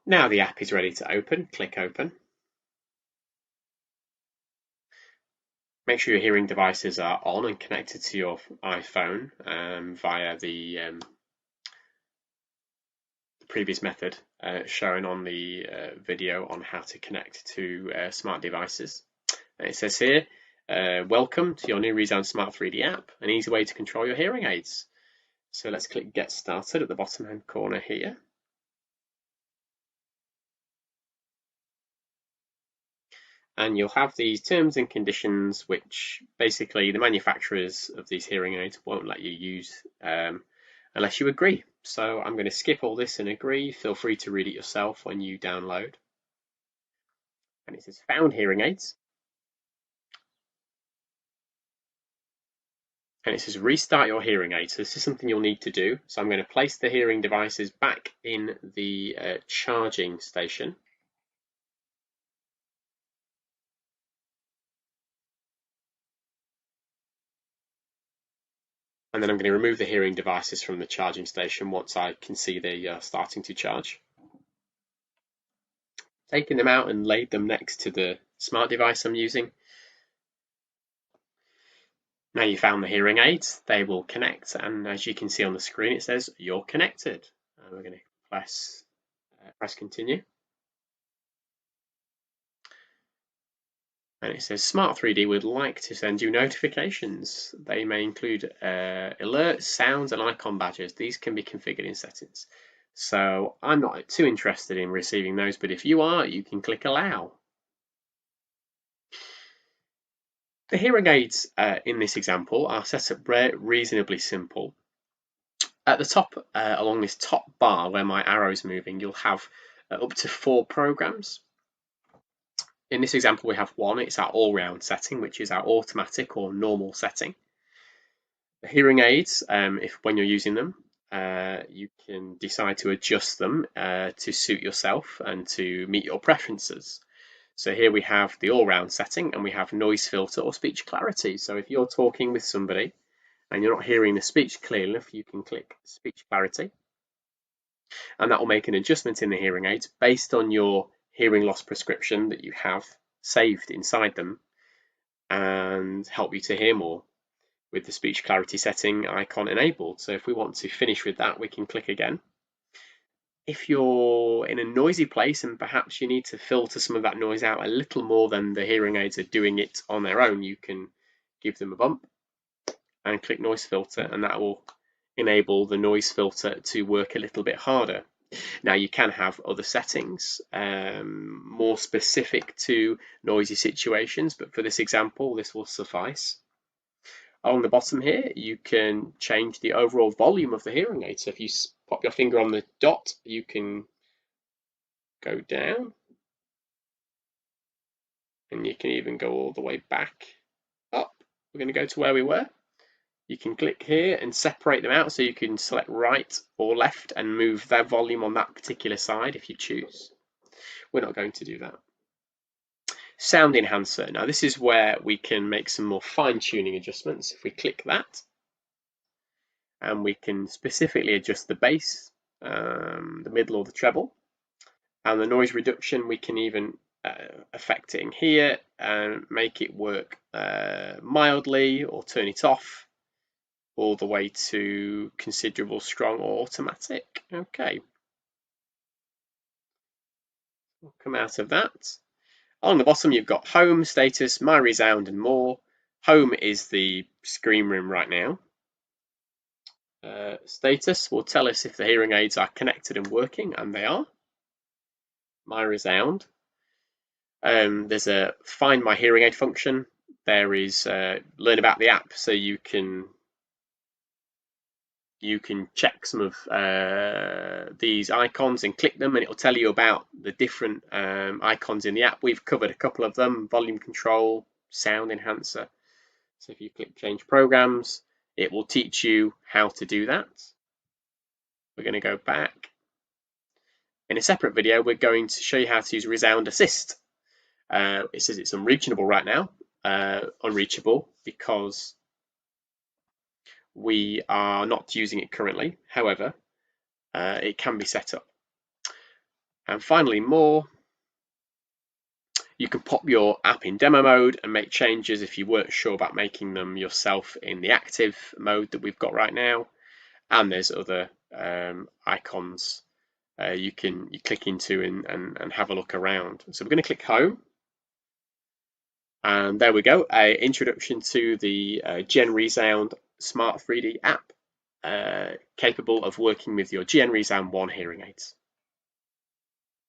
Now the app is ready to open. Click open. Make sure your hearing devices are on and connected to your iPhone via the previous method shown on the video on how to connect to smart devices. And it says here, welcome to your new ReSound Smart 3D app, an easy way to control your hearing aids. So let's click Get Started at the bottom hand corner here. And you'll have these terms and conditions, which basically the manufacturers of these hearing aids won't let you use unless you agree. So I'm going to skip all this and agree. Feel free to read it yourself when you download. And it says found hearing aids. And it says restart your hearing aid. So this is something you'll need to do. So I'm going to place the hearing devices back in the charging station. And then I'm going to remove the hearing devices from the charging station once I can see they are starting to charge. Taking them out and laid them next to the smart device I'm using. Now you found the hearing aids, they will connect, and as you can see on the screen it says you're connected. And we're going to press continue. And it says Smart 3D would like to send you notifications. They may include alerts, sounds, and icon badges. These can be configured in settings. So I'm not too interested in receiving those, but if you are, you can click allow. The hearing aids in this example are set up reasonably simple. At the top, along this top bar where my arrow's moving, you'll have up to 4 programs. In this example, we have one. It's our all-round setting, which is our automatic or normal setting. The hearing aids, when you're using them, you can decide to adjust them to suit yourself and to meet your preferences. So here we have the all-round setting, and we have noise filter or speech clarity. So if you're talking with somebody and you're not hearing the speech clearly enough, you can click speech clarity. And that will make an adjustment in the hearing aids based on your hearing loss prescription that you have saved inside them and help you to hear more with the speech clarity setting icon enabled. So if we want to finish with that, we can click again. If you're in a noisy place and perhaps you need to filter some of that noise out a little more than the hearing aids are doing it on their own, you can give them a bump and click noise filter, and that will enable the noise filter to work a little bit harder. Now you can have other settings more specific to noisy situations, but for this example, this will suffice. On the bottom here, you can change the overall volume of the hearing aid. So if you pop your finger on the dot, you can go down, and you can even go all the way back up. We're going to go to where we were. You can click here and separate them out, so you can select right or left and move their volume on that particular side if you choose. We're not going to do that. Sound enhancer. Now this is where we can make some more fine-tuning adjustments. If we click that, and we can specifically adjust the bass, the middle or the treble, and the noise reduction, we can even affect it in here and make it work mildly or turn it off all the way to considerable, strong, or automatic. Okay, we'll come out of that. On the bottom, you've got home, status, my ReSound, and more. Home is the screen room right now. Status will tell us if the hearing aids are connected and working, and they are. My ReSound. There's a find my hearing aid function. There is learn about the app, so you can check some of these icons and click them, and it will tell you about the different icons in the app. We've covered a couple of them: volume control, sound enhancer. So if you click change programs, it will teach you how to do that. We're going to go back. In a separate video, we're going to show you how to use ReSound Assist. It says it's unreachable right now, unreachable because we are not using it currently. However, it can be set up. And finally, more. You can pop your app in demo mode and make changes if you weren't sure about making them yourself in the active mode that we've got right now. And there's other icons you click into and have a look around. So we're going to click home. And there we go, an introduction to the ReSound Smart 3D app, capable of working with your ReSound 1 hearing aids.